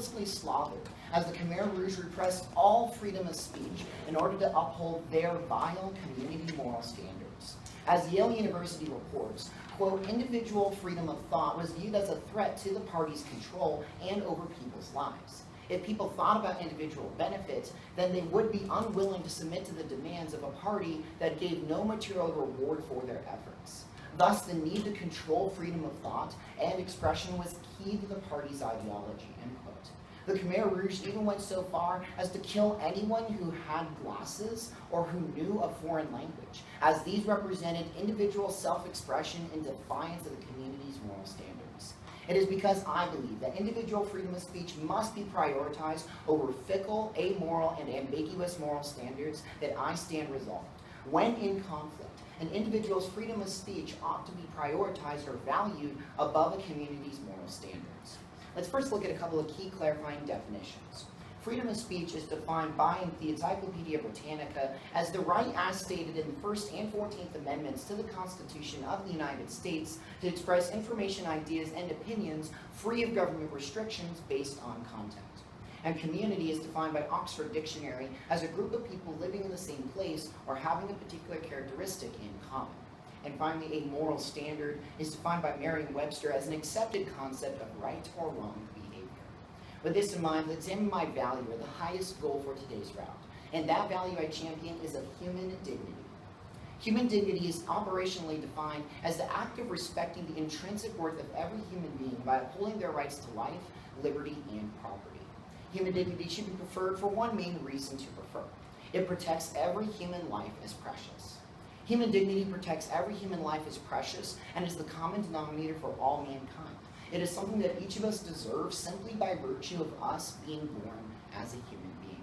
ruthlessly slaughtered as the Khmer Rouge repressed all freedom of speech in order to uphold their vile community moral standards. As Yale University reports, quote, individual freedom of thought was viewed as a threat to the party's control and over people's lives. If people thought about individual benefits, then they would be unwilling to submit to the demands of a party that gave no material reward for their efforts. Thus, the need to control freedom of thought and expression was key to the party's ideology, end quote. The Khmer Rouge even went so far as to kill anyone who had glasses or who knew a foreign language, as these represented individual self-expression in defiance of the community's moral standards. It is because I believe that individual freedom of speech must be prioritized over fickle, amoral, and ambiguous moral standards that I stand resolved. When in conflict, an individual's freedom of speech ought to be prioritized or valued above a community's moral standards. Let's first look at a couple of key clarifying definitions. Freedom of speech is defined by the Encyclopedia Britannica as the right as stated in the First and 14th Amendments to the Constitution of the United States to express information, ideas, and opinions free of government restrictions based on content. And community is defined by Oxford Dictionary as a group of people living in the same place or having a particular characteristic in common. And finally, a moral standard is defined by Merriam-Webster as an accepted concept of right or wrong behavior. With this in mind, let's examine my value, or the highest goal for today's route. And that value I champion is of human dignity. Human dignity is operationally defined as the act of respecting the intrinsic worth of every human being by upholding their rights to life, liberty, and property. Human dignity should be preferred for one main reason to prefer. It protects every human life as precious. Human dignity protects every human life as precious and is the common denominator for all mankind. It is something that each of us deserves simply by virtue of us being born as a human being.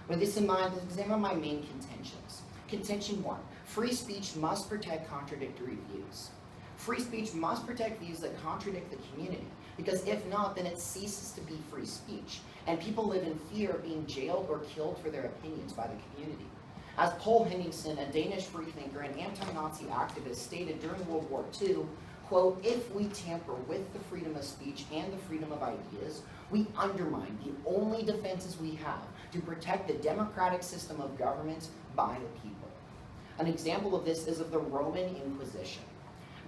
With this in mind, let's examine my main contentions. Contention 1, free speech must protect contradictory views. Free speech must protect views that contradict the community, because if not, then it ceases to be free speech, and people live in fear of being jailed or killed for their opinions by the community. As Poul Henningsen, a Danish freethinker and anti-Nazi activist, stated during World War II, quote, if we tamper with the freedom of speech and the freedom of ideas, we undermine the only defenses we have to protect the democratic system of government by the people. An example of this is of the Roman Inquisition.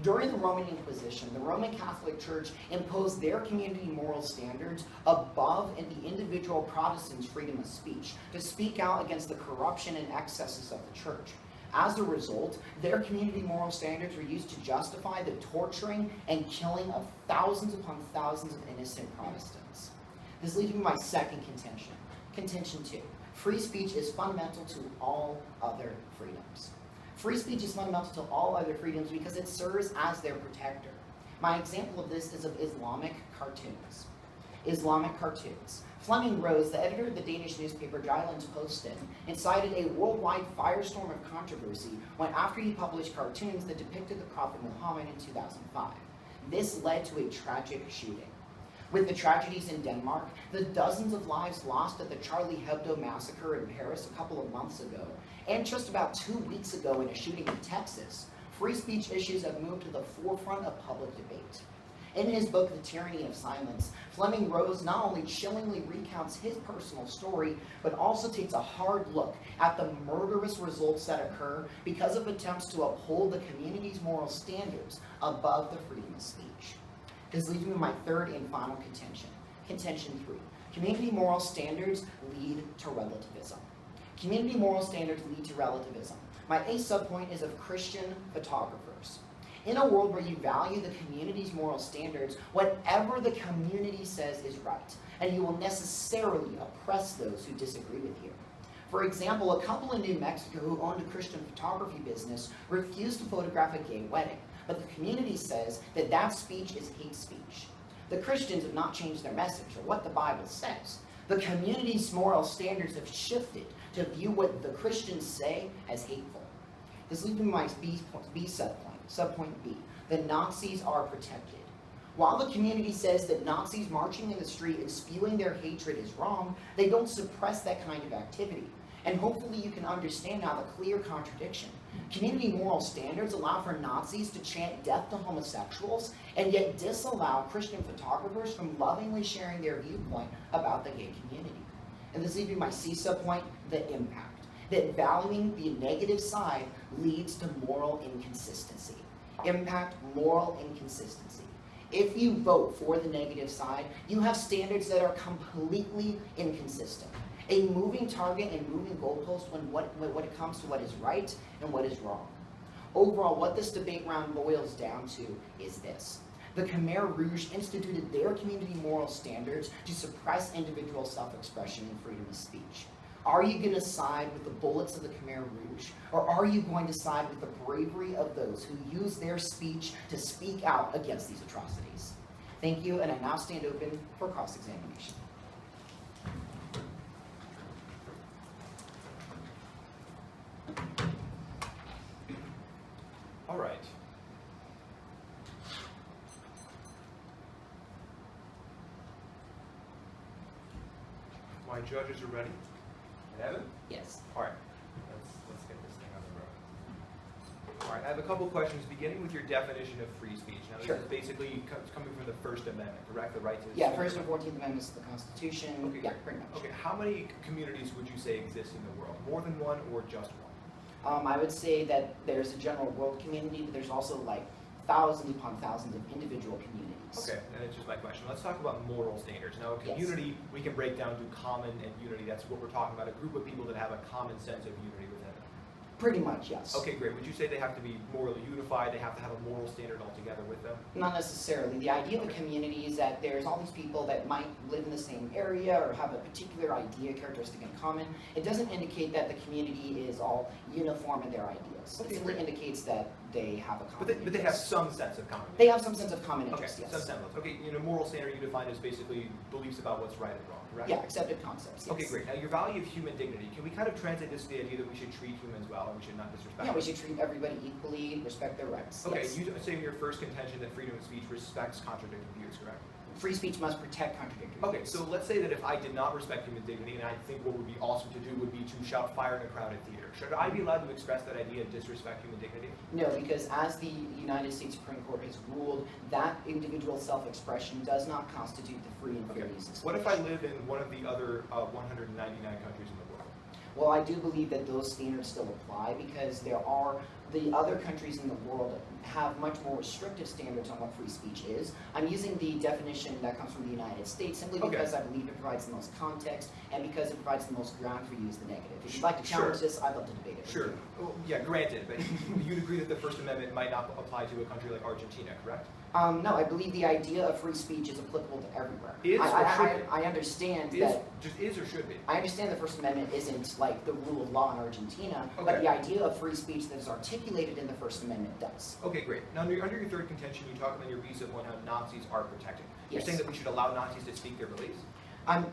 During the Roman Inquisition, the Roman Catholic Church imposed their community moral standards above the individual Protestant's freedom of speech to speak out against the corruption and excesses of the church. As a result, their community moral standards were used to justify the torturing and killing of thousands upon thousands of innocent Protestants. This leads me to my second contention. Contention 2. Free speech is fundamental to all other freedoms. Free speech is fundamental to all other freedoms because it serves as their protector. My example of this is of Islamic cartoons. Islamic cartoons. Fleming Rose, the editor of the Danish newspaper Jyllands-Posten, incited a worldwide firestorm of controversy when after he published cartoons that depicted the Prophet Muhammad in 2005. This led to a tragic shooting. With the tragedies in Denmark, the dozens of lives lost at the Charlie Hebdo massacre in Paris a couple of months ago, and just about 2 weeks ago in a shooting in Texas, free speech issues have moved to the forefront of public debate. In his book, The Tyranny of Silence, Fleming Rose not only chillingly recounts his personal story, but also takes a hard look at the murderous results that occur because of attempts to uphold the community's moral standards above the freedom of speech. This leads me to my third and final contention. Contention 3. Community moral standards lead to relativism. Community moral standards lead to relativism. My eighth subpoint is of Christian photographers. In a world where you value the community's moral standards, whatever the community says is right, and you will necessarily oppress those who disagree with you. For example, a couple in New Mexico who owned a Christian photography business refused to photograph a gay wedding, but the community says that that speech is hate speech. The Christians have not changed their message or what the Bible says. The community's moral standards have shifted to view what the Christians say as hateful. This leads me to my B subpoint. Subpoint B, the Nazis are protected. While the community says that Nazis marching in the street and spewing their hatred is wrong, they don't suppress that kind of activity. And hopefully you can understand now the clear contradiction. Community moral standards allow for Nazis to chant death to homosexuals and yet disallow Christian photographers from lovingly sharing their viewpoint about the gay community. And this leads me to my CISA point, the impact. That valuing the negative side leads to moral inconsistency. Impact, moral inconsistency. If you vote for the negative side, you have standards that are completely inconsistent. A moving target and moving goalpost when it comes to what is right and what is wrong. Overall, what this debate round boils down to is this. The Khmer Rouge instituted their community moral standards to suppress individual self-expression and freedom of speech. Are you going to side with the bullets of the Khmer Rouge, or are you going to side with the bravery of those who use their speech to speak out against these atrocities? Thank you, and I now stand open for cross-examination. All right. My judges are ready. Evan? Yes. All right. Let's get this thing on the road. All right. I have a couple questions, beginning with your definition of free speech. Now, this is basically coming from the First Amendment, correct? The right to speak. First and 14th Amendments of the Constitution. Okay, yeah, pretty much. Okay. How many communities would you say exist in the world? More than one, or just one? I would say that there's a general world community, but there's also like thousands upon thousands of individual communities. Okay, and it's just my question. Let's talk about moral standards. Now, a community, we can break down to common and unity. That's what we're talking about, a group of people that have a common sense of unity within it. Pretty much, yes. Okay, great. Would you say they have to be morally unified? They have to have a moral standard altogether with them? Not necessarily. The idea of a community is that there's all these people that might live in the same area or have a particular idea, characteristic in common. It doesn't indicate that the community is all uniform in their ideas. Okay, it simply indicates that they have a common interest. But they have some sense of common interest. They have some sense of common interest, okay, yes. Some semblance. Okay, moral standard you define as basically beliefs about what's right and wrong, correct? Yeah, accepted concepts, yes. Okay, great. Now, your value of human dignity, can we kind of translate this to the idea that we should treat humans well and we should not disrespect them? Yeah, we should treat everybody equally, respect their rights. Okay, yes. You say in your first contention that freedom of speech respects contradicting views, correct? Free speech must protect contradictory views. Okay, so let's say that if I did not respect human dignity, and I think what would be awesome to do would be to shout fire in a crowded theater, should I be allowed to express that idea of disrespect human dignity? No, because as the United States Supreme Court has ruled, that individual self-expression does not constitute the free and fair use of speech. What if I live in one of the other 199 countries in the world? Well, I do believe that those standards still apply because the other countries in the world have much more restrictive standards on what free speech is. I'm using the definition that comes from the United States simply because I believe it provides the most context and because it provides the most ground for you as the negative. If you'd like to challenge this, I'd love to debate it. Sure. Well, yeah, granted, but you'd agree that the First Amendment might not apply to a country like Argentina, correct? No, I believe the idea of free speech is applicable to everywhere. Is or should be? I understand that. Just is or should be? I understand the First Amendment isn't like the rule of law in Argentina, but the idea of free speech that is articulated in the First Amendment does. Okay, great. Now, under your third contention, you talk about your piece of how Nazis are protected. You're Yes. saying that we should allow Nazis to speak their beliefs?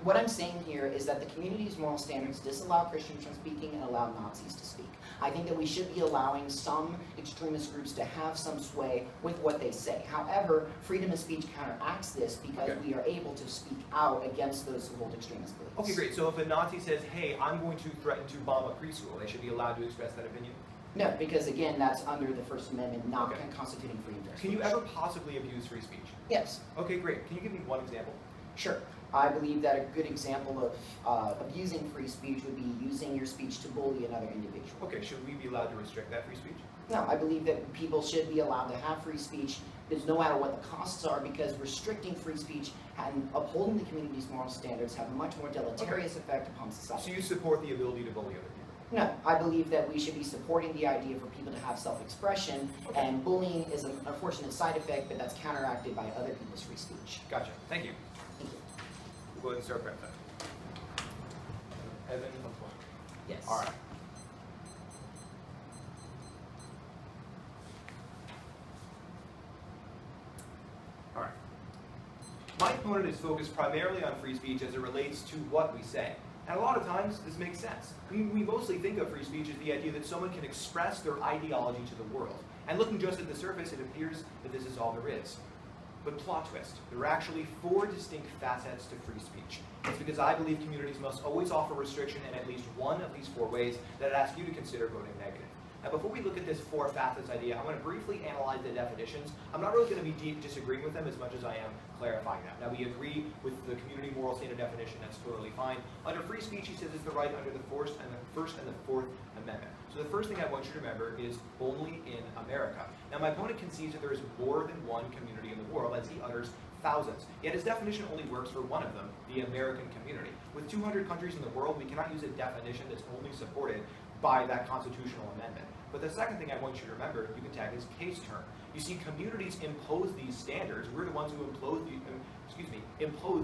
What I'm saying here is that the community's moral standards disallow Christians from speaking and allow Nazis to speak. I think that we should be allowing some extremist groups to have some sway with what they say. However, freedom of speech counteracts this because we are able to speak out against those who hold extremist beliefs. Okay, great. So if a Nazi says, hey, I'm going to threaten to bomb a preschool, they should be allowed to express that opinion? No, because again, that's under the First Amendment, not constituting free and fair speech. Can you ever possibly abuse free speech? Yes. Okay, great. Can you give me one example? Sure. I believe that a good example of abusing free speech would be using your speech to bully another individual. Okay, should we be allowed to restrict that free speech? No, I believe that people should be allowed to have free speech no matter what the costs are, because restricting free speech and upholding the community's moral standards have a much more deleterious effect upon society. So you support the ability to bully other people? No, I believe that we should be supporting the idea for people to have self-expression, and bullying is an unfortunate side effect, but that's counteracted by other people's free speech. Gotcha. Thank you. Thank you. We'll go ahead and start prep time. Evan? Yes. All right. All right. My opponent is focused primarily on free speech as it relates to what we say. And a lot of times, this makes sense. I mean, we mostly think of free speech as the idea that someone can express their ideology to the world. And looking just at the surface, it appears that this is all there is. But plot twist, there are actually 4 distinct facets to free speech. It's because I believe communities must always offer restriction in at least one of these 4 ways that I'd ask you to consider voting negative. Now, before we look at this 4 facets idea, I want to briefly analyze the definitions. I'm not really going to be disagreeing with them as much as I am clarifying them. Now, we agree with the community moral standard definition. That's totally fine. Under free speech, he says it's the right under the First and the Fourth Amendment. So the first thing I want you to remember is only in America. Now, my opponent concedes that there is more than one community in the world, as he utters thousands. Yet his definition only works for one of them, the American community. With 200 countries in the world, we cannot use a definition that's only supported by that constitutional amendment. But the second thing I want you to remember, you can tag as case term. You see, communities impose these standards. We're the ones who impose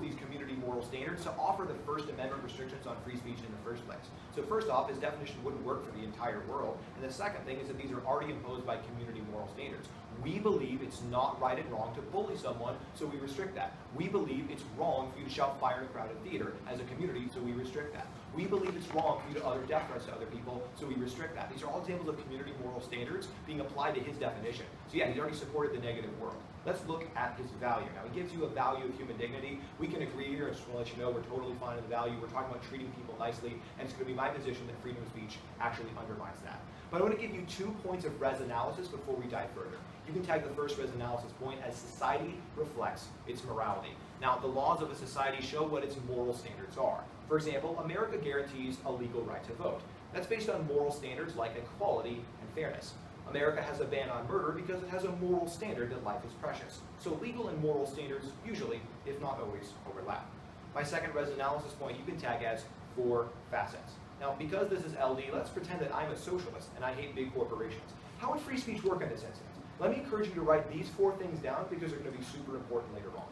these community moral standards to offer the First Amendment restrictions on free speech in the first place. So first off, his definition wouldn't work for the entire world. And the second thing is that these are already imposed by community moral standards. We believe it's not right and wrong to bully someone, so we restrict that. We believe it's wrong for you to shout fire in a crowded theater as a community, so we restrict that. We believe it's wrong for you to utter death threats to other people, so we restrict that. These are all examples of community moral standards being applied to his definition. So yeah, he's already supported the negative world. Let's look at his value. Now, he gives you a value of human dignity. We can agree here. I just want to let you know we're totally fine with the value. We're talking about treating people nicely, and it's going to be my position that freedom of speech actually undermines that. But I want to give you 2 points of res analysis before we dive further. You can tag the first res analysis point as society reflects its morality. Now, the laws of a society show what its moral standards are. For example, America guarantees a legal right to vote. That's based on moral standards like equality and fairness. America has a ban on murder because it has a moral standard that life is precious. So legal and moral standards usually, if not always, overlap. My second res analysis point you can tag as 4 facets. Now, because this is LD, let's pretend that I'm a socialist and I hate big corporations. How would free speech work in this instance? Let me encourage you to write these 4 things down because they're going to be super important later on.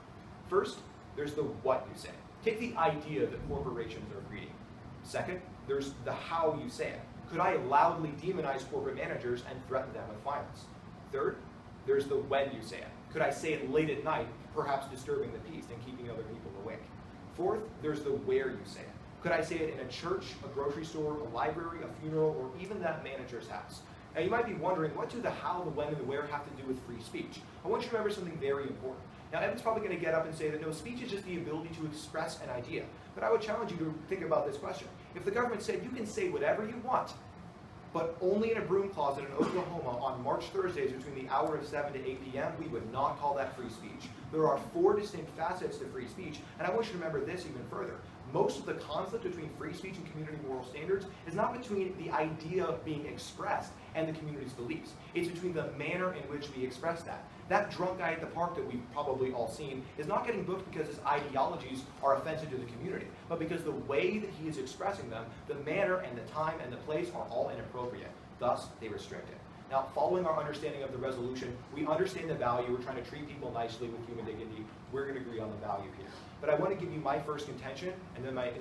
First, there's the what you say. Take the idea that corporations are greedy. Second, there's the how you say it. Could I loudly demonize corporate managers and threaten them with violence? Third, there's the when you say it. Could I say it late at night, perhaps disturbing the peace and keeping other people awake? Fourth, there's the where you say it. Could I say it in a church, a grocery store, a library, a funeral, or even that manager's house? Now, you might be wondering, what do the how, the when, and the where have to do with free speech? I want you to remember something very important. Now, Evan's probably going to get up and say that no, speech is just the ability to express an idea. But I would challenge you to think about this question. If the government said you can say whatever you want, but only in a broom closet in Oklahoma on March Thursdays between the hour of 7 to 8 p.m., we would not call that free speech. There are 4 distinct facets to free speech, and I want you to remember this even further. Most of the conflict between free speech and community moral standards is not between the idea being expressed and the community's beliefs. It's between the manner in which we express that. That drunk guy at the park that we've probably all seen is not getting booked because his ideologies are offensive to the community, but because the way that he is expressing them, the manner and the time and the place are all inappropriate. Thus, they restrict it. Now, following our understanding of the resolution, we understand the value. We're trying to treat people nicely with human dignity. We're going to agree on the value here. But I want to give you my first contention, and then my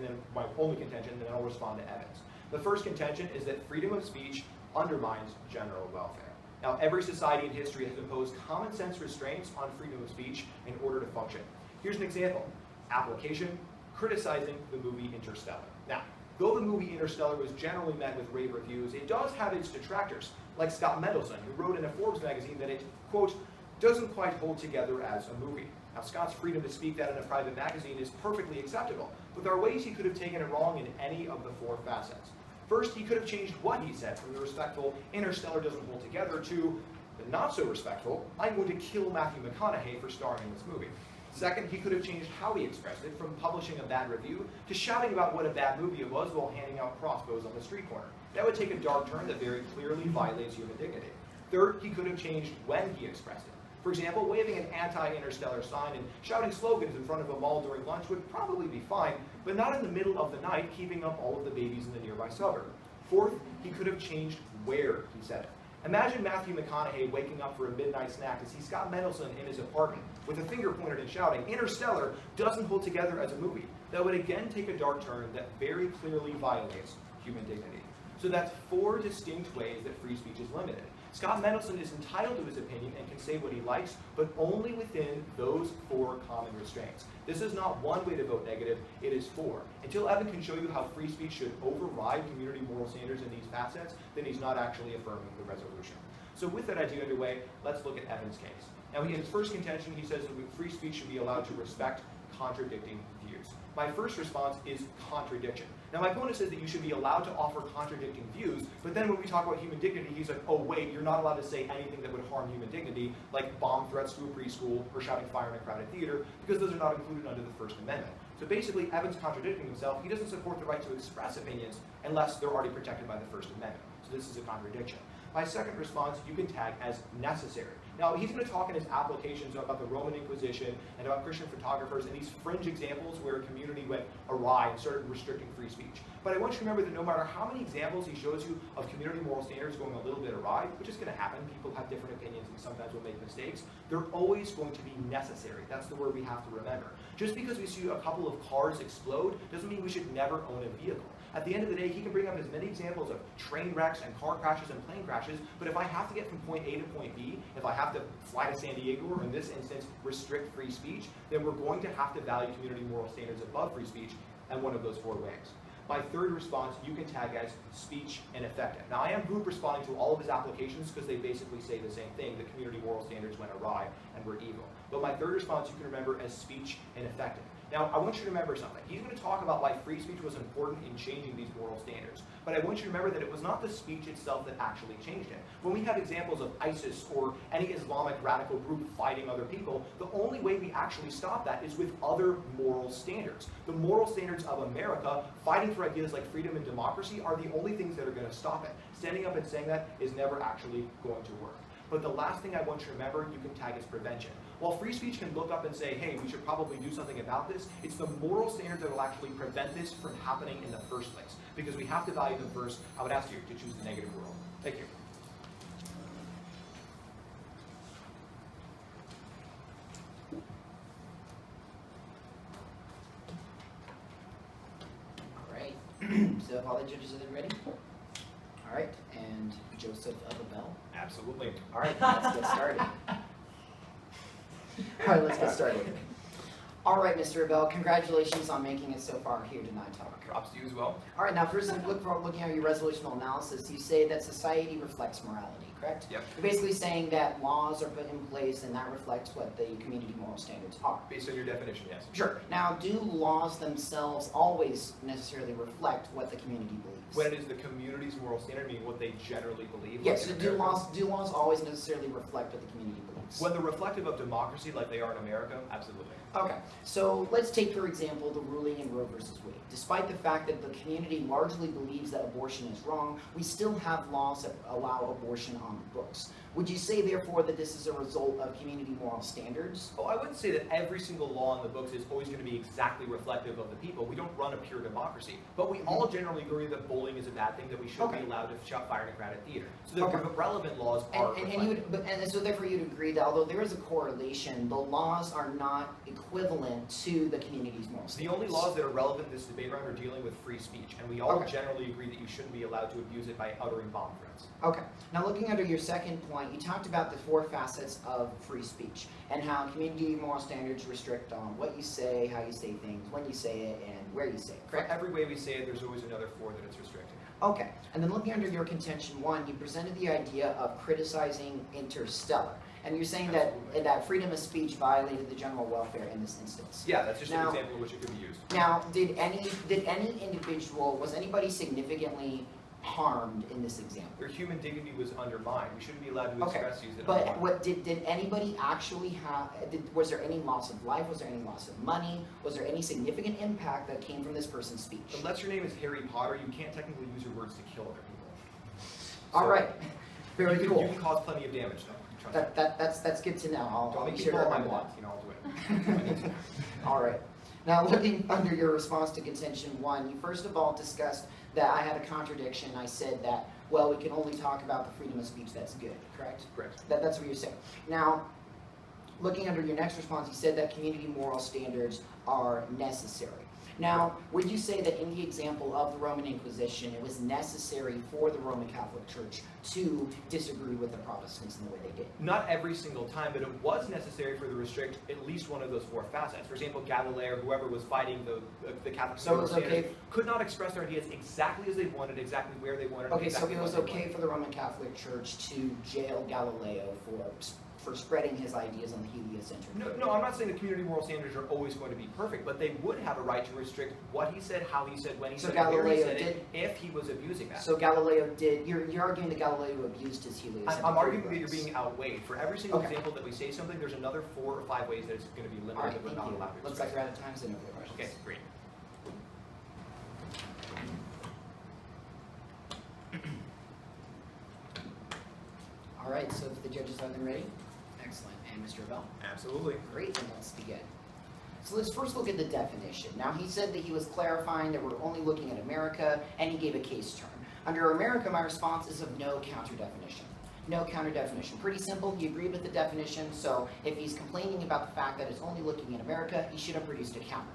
only contention, and then I'll respond to Evans. The first contention is that freedom of speech undermines general welfare. Now, every society in history has imposed common sense restraints on freedom of speech in order to function. Here's an example. Application, criticizing the movie Interstellar. Now, though the movie Interstellar was generally met with rave reviews, it does have its detractors, like Scott Mendelson, who wrote in a Forbes magazine that it, quote, doesn't quite hold together as a movie. Now, Scott's freedom to speak that in a private magazine is perfectly acceptable, but there are ways he could have taken it wrong in any of the 4 facets. First, he could have changed what he said from the respectful Interstellar doesn't hold together to the not so respectful, I'm going to kill Matthew McConaughey for starring in this movie. Second, he could have changed how he expressed it from publishing a bad review to shouting about what a bad movie it was while handing out crossbows on the street corner. That would take a dark turn that very clearly violates human dignity. Third, he could have changed when he expressed it. For example, waving an anti-Interstellar sign and shouting slogans in front of a mall during lunch would probably be fine, but not in the middle of the night keeping up all of the babies in the nearby suburb. Fourth, he could have changed where he said it. Imagine Matthew McConaughey waking up for a midnight snack to see Scott Mendelson in his apartment with a finger pointed and shouting, Interstellar doesn't hold together as a movie. That would again take a dark turn that very clearly violates human dignity. So that's 4 distinct ways that free speech is limited. Scott Mendelson is entitled to his opinion and can say what he likes, but only within those 4 common restraints. This is not one way to vote negative, it is 4. Until Evan can show you how free speech should override community moral standards in these facets, then he's not actually affirming the resolution. So with that idea underway, let's look at Evan's case. Now, in his first contention, he says that free speech should be allowed to respect contradicting views. My first response is contradiction. Now, my opponent says that you should be allowed to offer contradicting views, but then when we talk about human dignity, he's like, oh wait, you're not allowed to say anything that would harm human dignity, like bomb threats to a preschool or shouting fire in a crowded theater, because those are not included under the First Amendment. So basically, Evan's contradicting himself. He doesn't support the right to express opinions unless they're already protected by the First Amendment. So this is a contradiction. My second response, you can tag as necessary. Now, he's going to talk in his applications about the Roman Inquisition and about Christian photographers and these fringe examples where a community went awry and started restricting free speech. But I want you to remember that no matter how many examples he shows you of community moral standards going a little bit awry, which is going to happen, people have different opinions and sometimes will make mistakes, they're always going to be necessary. That's the word we have to remember. Just because we see a couple of cars explode doesn't mean we should never own a vehicle. At the end of the day, he can bring up as many examples of train wrecks and car crashes and plane crashes, but if I have to get from point A to point B, if I have to fly to San Diego, or in this instance, restrict free speech, then we're going to have to value community moral standards above free speech, and one of those four ways. My third response, you can tag as speech ineffective. Now, I am group responding to all of his applications because they basically say the same thing, that community moral standards went awry and were evil. But my third response, you can remember as speech ineffective. Now, I want you to remember something. He's going to talk about why free speech was important in changing these moral standards. But I want you to remember that it was not the speech itself that actually changed it. When we have examples of ISIS or any Islamic radical group fighting other people, the only way we actually stop that is with other moral standards. The moral standards of America, fighting for ideas like freedom and democracy, are the only things that are going to stop it. Standing up and saying that is never actually going to work. But the last thing I want you to remember, you can tag as prevention. While free speech can look up and say, hey, we should probably do something about this, it's the moral standards that will actually prevent this from happening in the first place. Because we have to value them first. I would ask you to choose the negative world. Thank you. All right. So if all the judges are ready? All right. And Joseph of Abell? Absolutely. All right, let's get started. All right, let's get started. All right, Mr. Abell, congratulations on making it so far here to NITOC. Props to you as well. All right, now first, looking at your resolutional analysis, you say that society reflects morality, correct? Yep. You're basically saying that laws are put in place and that reflects what the community moral standards are. Based on your definition, yes. Sure. Now, do laws themselves always necessarily reflect what the community believes? When it is the community's moral standard, meaning what they generally believe. Yes, like so do laws always necessarily reflect what the community believes? When they're reflective of democracy like they are in America, absolutely. Okay, so let's take, for example, the ruling in Roe versus Wade. Despite the fact that the community largely believes that abortion is wrong, we still have laws that allow abortion on the books. Would you say, therefore, that this is a result of community moral standards? Oh, I wouldn't say that every single law in the books is always going to be exactly reflective of the people. We don't run a pure democracy. But we all generally agree that bullying is a bad thing, that we shouldn't be allowed to shout fire in a crowded theater. So the relevant laws are and so therefore you'd agree that although there is a correlation, the laws are not equivalent to the community's moral standards. The only laws that are relevant in this debate around are dealing with free speech. And we all generally agree that you shouldn't be allowed to abuse it by uttering bomb threats. Okay. Now looking under your second point, you talked about the four facets of free speech and how community moral standards restrict on what you say, how you say things, when you say it, and where you say it, correct? For every way we say it, there's always another four that it's restricting. Okay. And then looking under your contention one, you presented the idea of criticizing Interstellar. And you're saying that freedom of speech violated the general welfare in this instance. Yeah, that's just an example of which it could be used. Now, did any individual, was anybody significantly harmed in this example? Their human dignity was undermined. We shouldn't be allowed to express views that but what did anybody actually have, was there any loss of life? Was there any loss of money? Was there any significant impact that came from this person's speech? Unless your name is Harry Potter, you can't technically use your words to kill other people. All right. Very cool. You can cause plenty of damage, though. That's good to know. I'll be sure to all my remember blood, that. I'll do it. All right. Now, looking under your response to contention one, you first of all discussed that I had a contradiction. I said that, well, we can only talk about the freedom of speech that's good, correct? Correct. That's what you're saying. Now, looking under your next response, you said that community moral standards are necessary. Now, would you say that in the example of the Roman Inquisition, it was necessary for the Roman Catholic Church to disagree with the Protestants in the way they did? Not every single time, but it was necessary for to restrict at least one of those four facets. For example, Galileo or whoever was fighting the Catholic standards could not express their ideas exactly as they wanted, exactly where they wanted. Okay, so it was okay for the Roman Catholic Church to jail Galileo for spreading his ideas on the heliocentric. No, I'm not saying the community moral standards are always going to be perfect, but they would have a right to restrict what he said, how he said, when he said, where he said it, if he was abusing that. So Galileo did, you're arguing that Galileo abused his heliocentric. I'm arguing that you're being outweighed. For every single example that we say something, there's another 4 or 5 ways that it's going to be limited. All right, and we're not allowed to looks like we're out of time, so no further questions. Okay, great. All right, so if the judges are then ready, excellent. And Mr. Abell? Absolutely. Great, then let's begin. So let's first look at the definition. Now, he said that he was clarifying that we're only looking at America, and he gave a case term. Under America, my response is of no counter definition. No counter definition. Pretty simple. He agreed with the definition, so if he's complaining about the fact that it's only looking at America, he should have produced a counter.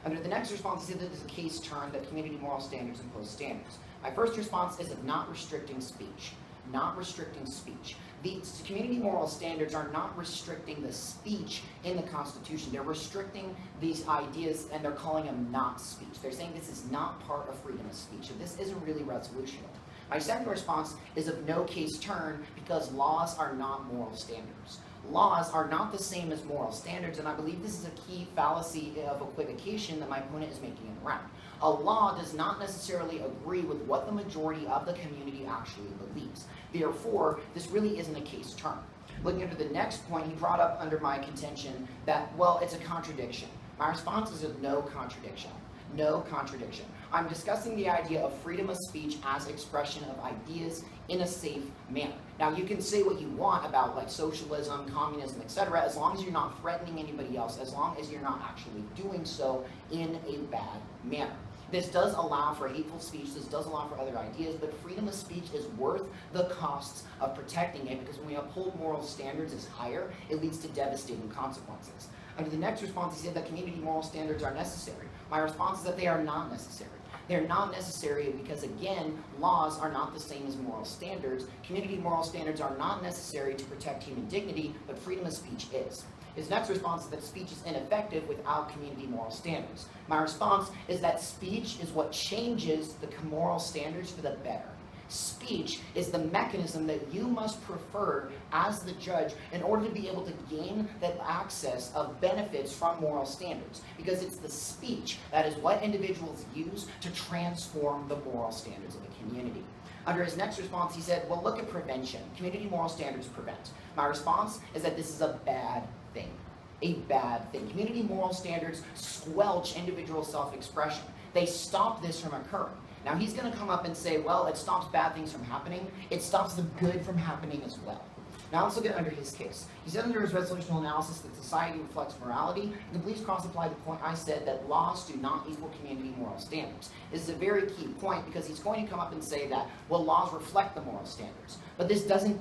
Under the next response, he said that there's a case term that community moral standards impose standards. My first response is of not restricting speech. Not restricting speech. The community moral standards are not restricting the speech in the Constitution. They're restricting these ideas, and they're calling them not speech. They're saying this is not part of freedom of speech, and this isn't really resolutional. My second response is of no case term, because laws are not moral standards. Laws are not the same as moral standards, and I believe this is a key fallacy of equivocation that my opponent is making in the round. A law does not necessarily agree with what the majority of the community actually believes. Therefore, this really isn't a case term. Looking into the next point, he brought up under my contention that, well, it's a contradiction. My response is of no contradiction. No contradiction. I'm discussing the idea of freedom of speech as expression of ideas in a safe manner. Now, you can say what you want about like socialism, communism, etc., as long as you're not threatening anybody else, as long as you're not actually doing so in a bad manner. This does allow for hateful speech, this does allow for other ideas, but freedom of speech is worth the costs of protecting it, because when we uphold moral standards as higher, it leads to devastating consequences. Under the next response, he said that community moral standards are necessary. My response is that they are not necessary. They're not necessary because, again, laws are not the same as moral standards. Community moral standards are not necessary to protect human dignity, but freedom of speech is. His next response is that speech is ineffective without community moral standards. My response is that speech is what changes the moral standards for the better. Speech is the mechanism that you must prefer as the judge in order to be able to gain that access of benefits from moral standards. Because it's the speech that is what individuals use to transform the moral standards of a community. Under his next response, he said, well, look at prevention. Community moral standards prevent. My response is that this is a bad thing. A bad thing. Community moral standards squelch individual self-expression. They stop this from occurring. Now, he's going to come up and say, well, it stops bad things from happening. It stops the good from happening as well. Now, let's look at under his case. He said under his resolutional analysis that society reflects morality, and please cross-apply the point I said that laws do not equal community moral standards. This is a very key point, because he's going to come up and say that, well, laws reflect the moral standards. But this doesn't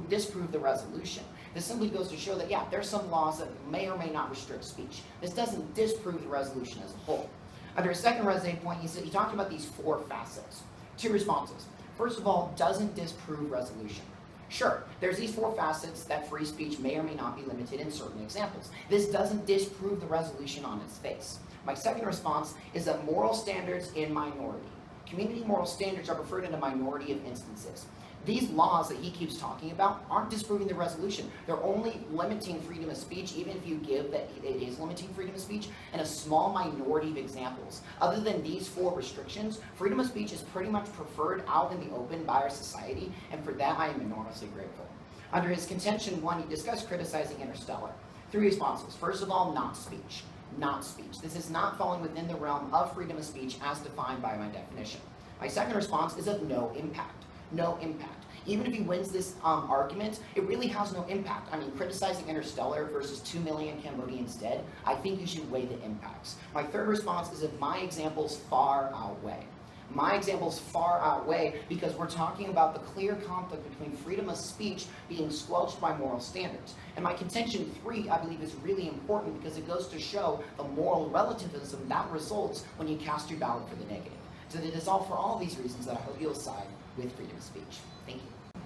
disprove the resolution. This simply goes to show that, yeah, there's some laws that may or may not restrict speech. This doesn't disprove the resolution as a whole. Under his second resume point, he talked about these 4 facets. 2 responses. First of all, doesn't disprove resolution. Sure, there's these 4 facets that free speech may or may not be limited in certain examples. This doesn't disprove the resolution on its face. My second response is that moral standards in minority. Community moral standards are preferred in a minority of instances. These laws that he keeps talking about aren't disproving the resolution. They're only limiting freedom of speech, even if you give that it is limiting freedom of speech, in a small minority of examples. Other than these 4 restrictions, freedom of speech is pretty much preferred out in the open by our society, and for that I am enormously grateful. Under his contention 1, he discussed criticizing Interstellar. 3 responses. First of all, not speech. Not speech. This is not falling within the realm of freedom of speech as defined by my definition. My second response is of no impact. No impact. Even if he wins this argument, it really has no impact. I mean, criticizing Interstellar versus 2 million Cambodians dead, I think you should weigh the impacts. My third response is that my examples far outweigh. My examples far outweigh, because we're talking about the clear conflict between freedom of speech being squelched by moral standards. And my contention 3, I believe, is really important, because it goes to show the moral relativism that results when you cast your ballot for the negative. So it is all for all these reasons that I hope you'll side with freedom of speech. Thank you.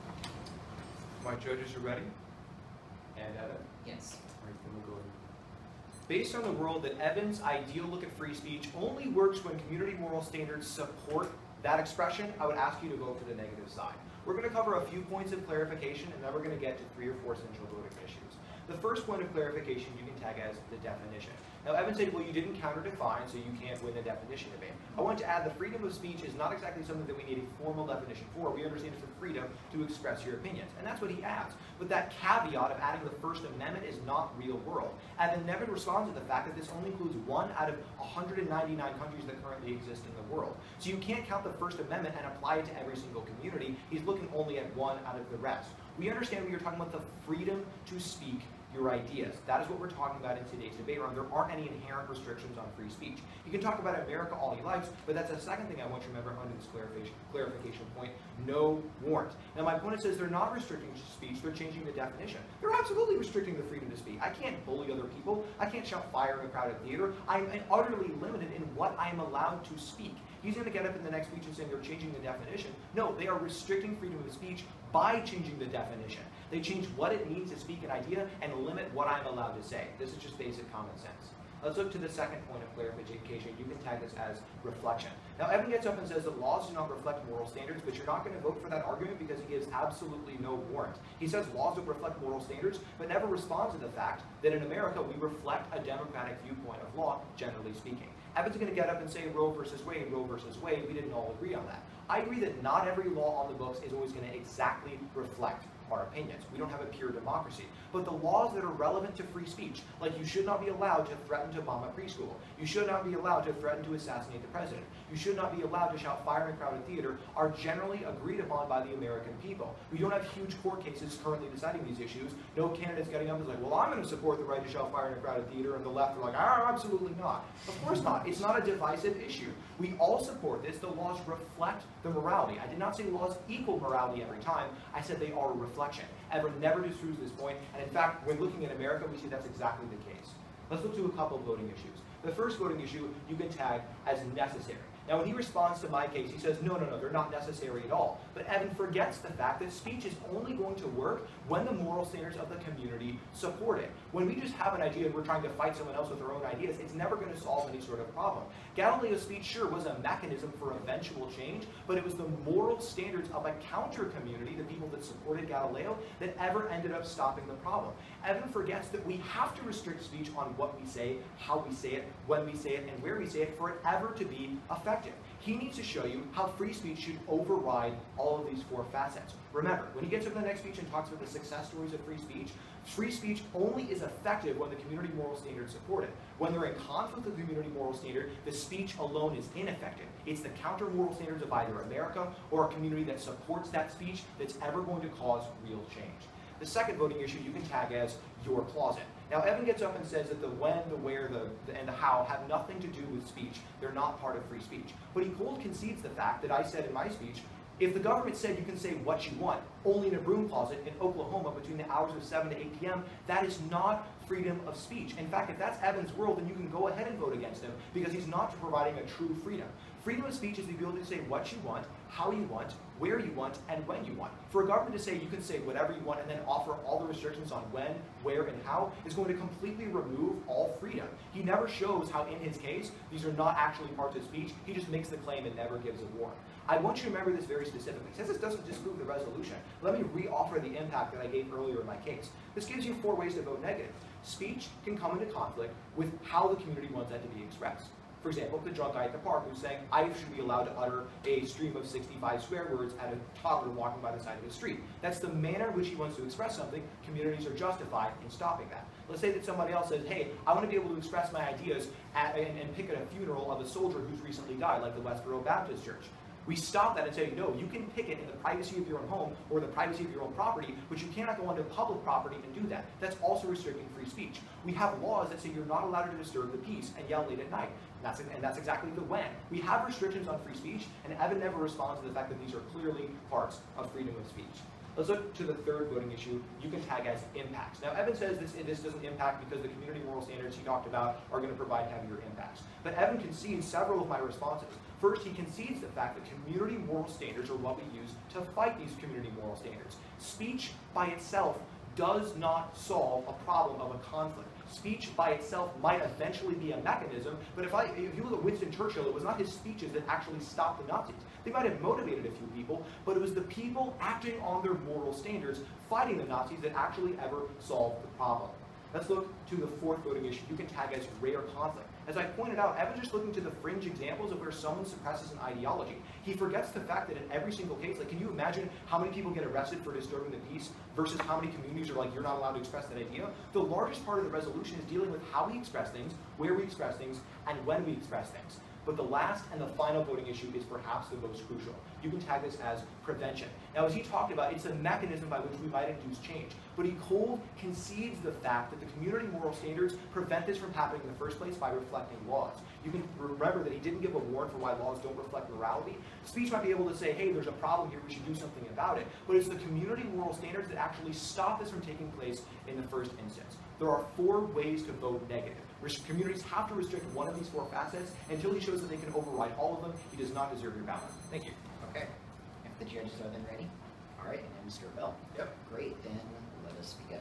My judges are ready? And Evan? Yes. All right, then we'll go in. Based on the world that Evan's ideal look at free speech only works when community moral standards support that expression, I would ask you to vote for the negative side. We're going to cover a few points of clarification, and then we're going to get to 3 or 4 central voting issues. The first point of clarification you can tag as the definition. Now, Evan said, well, you didn't counter-define, so you can't win the definition debate. I want to add the freedom of speech is not exactly something that we need a formal definition for. We understand it's the freedom to express your opinions, and that's what he adds. But that caveat of adding the First Amendment is not real world. Evan never responds to the fact that this only includes 1 out of 199 countries that currently exist in the world. So you can't count the First Amendment and apply it to every single community. He's looking only at 1 out of the rest. We understand we are talking about the freedom to speak your ideas. That is what we're talking about in today's debate round. There aren't any inherent restrictions on free speech. You can talk about America all he likes, but that's the second thing I want you to remember under this clarification point, no warrant. Now my opponent says they're not restricting speech, they're changing the definition. They're absolutely restricting the freedom to speak. I can't bully other people. I can't shout fire in a crowded theater. I'm utterly limited in what I'm allowed to speak. He's going to get up in the next speech and say they're changing the definition. No, they are restricting freedom of speech by changing the definition. They change what it means to speak an idea and limit what I'm allowed to say. This is just basic common sense. Let's look to the second point of clarification. You can tag this as reflection. Now, Evan gets up and says that laws do not reflect moral standards, but you're not going to vote for that argument because he gives absolutely no warrant. He says laws don't reflect moral standards, but never responds to the fact that in America, we reflect a democratic viewpoint of law, generally speaking. Evan's going to get up and say Roe versus Wade, Roe versus Wade. We didn't all agree on that. I agree that not every law on the books is always going to exactly reflect our opinions. We don't have a pure democracy. But the laws that are relevant to free speech, like you should not be allowed to threaten to bomb a preschool, you should not be allowed to threaten to assassinate the president, you should not be allowed to shout fire in a crowded theater, are generally agreed upon by the American people. We don't have huge court cases currently deciding these issues. No candidates getting up and like, well, I'm going to support the right to shout fire in a crowded theater, and the left are like, absolutely not. Of course not. It's not a divisive issue. We all support this. The laws reflect the morality. I did not say laws equal morality every time. I said they are a reflection. Ever never disproves this point, and in fact, when looking at America, we see that's exactly the case. Let's look to a couple of voting issues. The first voting issue you can tag as necessary. Now, when he responds to my case, he says, no, they're not necessary at all. But Evan forgets the fact that speech is only going to work when the moral standards of the community support it. When we just have an idea and we're trying to fight someone else with our own ideas, it's never going to solve any sort of problem. Galileo's speech sure was a mechanism for eventual change, but it was the moral standards of a counter community, the people that supported Galileo, that ever ended up stopping the problem. Evan forgets that we have to restrict speech on what we say, how we say it, when we say it, and where we say it for it ever to be effective. He needs to show you how free speech should override all of these 4 facets. Remember, when he gets up in the next speech and talks about the success stories of free speech only is effective when the community moral standards support it. When they're in conflict with the community moral standard, the speech alone is ineffective. It's the counter moral standards of either America or a community that supports that speech that's ever going to cause real change. The second voting issue you can tag as your closet. Now, Evan gets up and says that the when, the where, and the how have nothing to do with speech. They're not part of free speech. But he cold concedes the fact that I said in my speech, if the government said you can say what you want, only in a broom closet in Oklahoma between the hours of 7 to 8 p.m., that is not freedom of speech. In fact, if that's Evan's world, then you can go ahead and vote against him because he's not providing a true freedom. Freedom of speech is the ability to say what you want, how you want, where you want, and when you want. For a government to say you can say whatever you want and then offer all the restrictions on when, where, and how is going to completely remove all freedom. He never shows how, in his case, these are not actually parts of speech. He just makes the claim and never gives a warrant. I want you to remember this very specifically. Since this doesn't disprove the resolution, let me re-offer the impact that I gave earlier in my case. This gives you 4 ways to vote negative. Speech can come into conflict with how the community wants that to be expressed. For example, the drunk guy at the park who's saying, I should be allowed to utter a stream of 65 swear words at a toddler walking by the side of the street. That's the manner in which he wants to express something. Communities are justified in stopping that. Let's say that somebody else says, hey, I want to be able to express my ideas and pick at a funeral of a soldier who's recently died, like the Westboro Baptist Church. We stop that and say, no, you can picket in the privacy of your own home or the privacy of your own property, but you cannot go onto public property and do that. That's also restricting free speech. We have laws that say you're not allowed to disturb the peace and yell late at night. And that's exactly the when. We have restrictions on free speech, and Evan never responds to the fact that these are clearly parts of freedom of speech. Let's look to the third voting issue you can tag as impacts. Now, Evan says this doesn't impact because the community moral standards he talked about are going to provide heavier impacts. But Evan concedes several of my responses. First, he concedes the fact that community moral standards are what we use to fight these community moral standards. Speech by itself does not solve a problem of a conflict. Speech by itself might eventually be a mechanism, but if you look at Winston Churchill, it was not his speeches that actually stopped the Nazis. They might have motivated a few people, but it was the people acting on their moral standards, fighting the Nazis, that actually ever solved the problem. Let's look to the fourth voting issue you can tag as rare conflict. As I pointed out, Evan's just looking to the fringe examples of where someone suppresses an ideology. He forgets the fact that in every single case, like, can you imagine how many people get arrested for disturbing the peace versus how many communities are like, you're not allowed to express that idea? The largest part of the resolution is dealing with how we express things, where we express things, and when we express things. But the last and the final voting issue is perhaps the most crucial. You can tag this as prevention. Now, as he talked about, it's a mechanism by which we might induce change. But he cold concedes the fact that the community moral standards prevent this from happening in the first place by reflecting laws. You can remember that he didn't give a warrant for why laws don't reflect morality. Speech might be able to say, hey, there's a problem here, we should do something about it. But it's the community moral standards that actually stop this from taking place in the first instance. There are 4 ways to vote negative. Communities have to restrict one of these 4 facets. Until he shows that they can override all of them, he does not deserve your ballot. Thank you. Okay. If the judges are then ready. All right, and Mr. Abell. Yep. Great, then let us begin.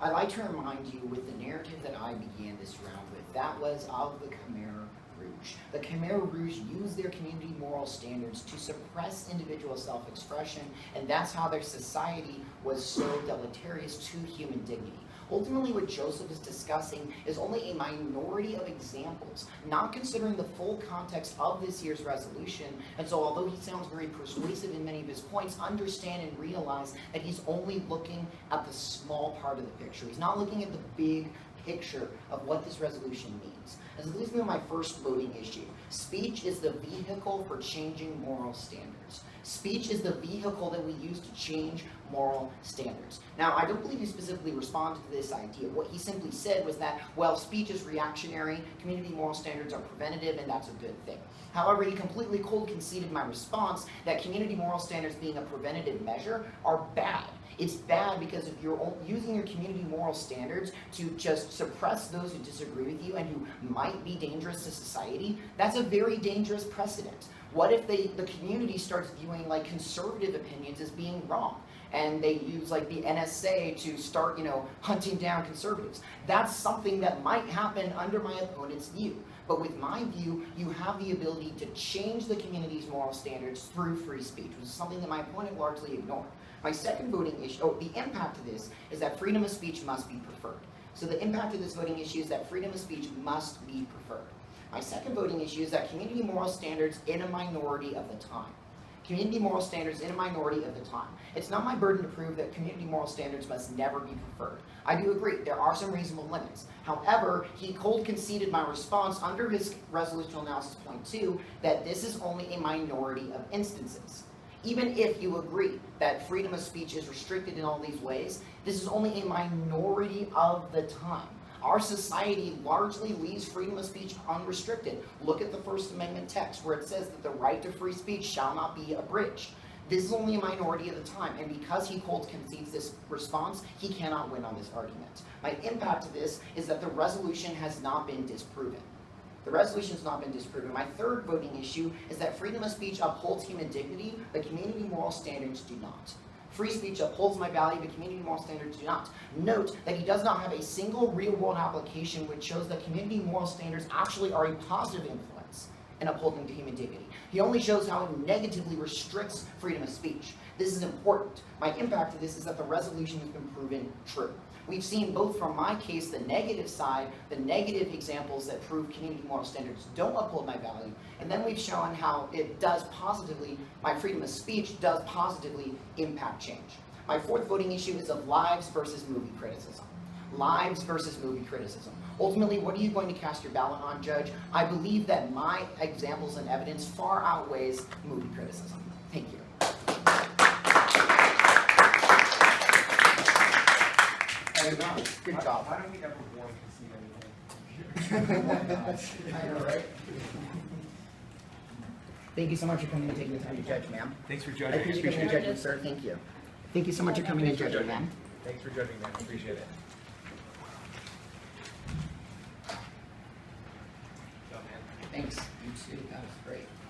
I'd like to remind you with the narrative that I began this round with. That was of the Khmer Rouge. The Khmer Rouge used their community moral standards to suppress individual self-expression, and that's how their society was so deleterious to human dignity. Ultimately, what Joseph is discussing is only a minority of examples, not considering the full context of this year's resolution. And so although he sounds very persuasive in many of his points, understand and realize that he's only looking at the small part of the picture. He's not looking at the big picture of what this resolution means. And so this leads me to my first voting issue. Speech is the vehicle for changing moral standards. Speech is the vehicle that we use to change moral standards. Now, I don't believe he specifically responded to this idea. What he simply said was that, well, speech is reactionary, community moral standards are preventative, and that's a good thing. However, he completely cold conceded my response that community moral standards being a preventative measure are bad. It's bad because if you're using your community moral standards to just suppress those who disagree with you and who might be dangerous to society, that's a very dangerous precedent. What if the community starts viewing like conservative opinions as being wrong, and they use like the NSA to start, hunting down conservatives? That's something that might happen under my opponent's view. But with my view, you have the ability to change the community's moral standards through free speech, which is something that my opponent largely ignored. My second voting issue, the impact of this is that freedom of speech must be preferred. So the impact of this voting issue is that freedom of speech must be preferred. My second voting issue is that community moral standards in a minority of the time. Community moral standards in a minority of the time. It's not my burden to prove that community moral standards must never be preferred. I do agree, there are some reasonable limits. However, he cold conceded my response under his resolutional analysis point 2 that this is only a minority of instances. Even if you agree that freedom of speech is restricted in all these ways, this is only a minority of the time. Our society largely leaves freedom of speech unrestricted. Look at the First Amendment text where it says that the right to free speech shall not be abridged. This is only a minority of the time, and because he cold concedes this response, he cannot win on this argument. My impact to this is that the resolution has not been disproven. The resolution has not been disproven. My third voting issue is that freedom of speech upholds human dignity, but community moral standards do not. Free speech upholds my value, but community moral standards do not. Note that he does not have a single real-world application which shows that community moral standards actually are a positive influence in upholding to human dignity. He only shows how it negatively restricts freedom of speech. This is important. My impact of this is that the resolution has been proven true. We've seen both from my case, the negative side, the negative examples that prove community moral standards don't uphold my value, and then we've shown how it does positively, my freedom of speech does positively impact change. My fourth voting issue is of lives versus movie criticism. Lives versus movie criticism. Ultimately, what are you going to cast your ballot on, Judge? I believe that my examples and evidence far outweighs movie criticism. Thank you. Good job. Why don't we ever warn concede anything? I know, right? Thank you so much for coming and taking the time to judge, ma'am. Thanks for I judging. appreciate your judgment, sir. Thank you. Thank you so much for coming and judging, ma'am. Thanks for judging, man. Appreciate it. Thanks. You too. That was great.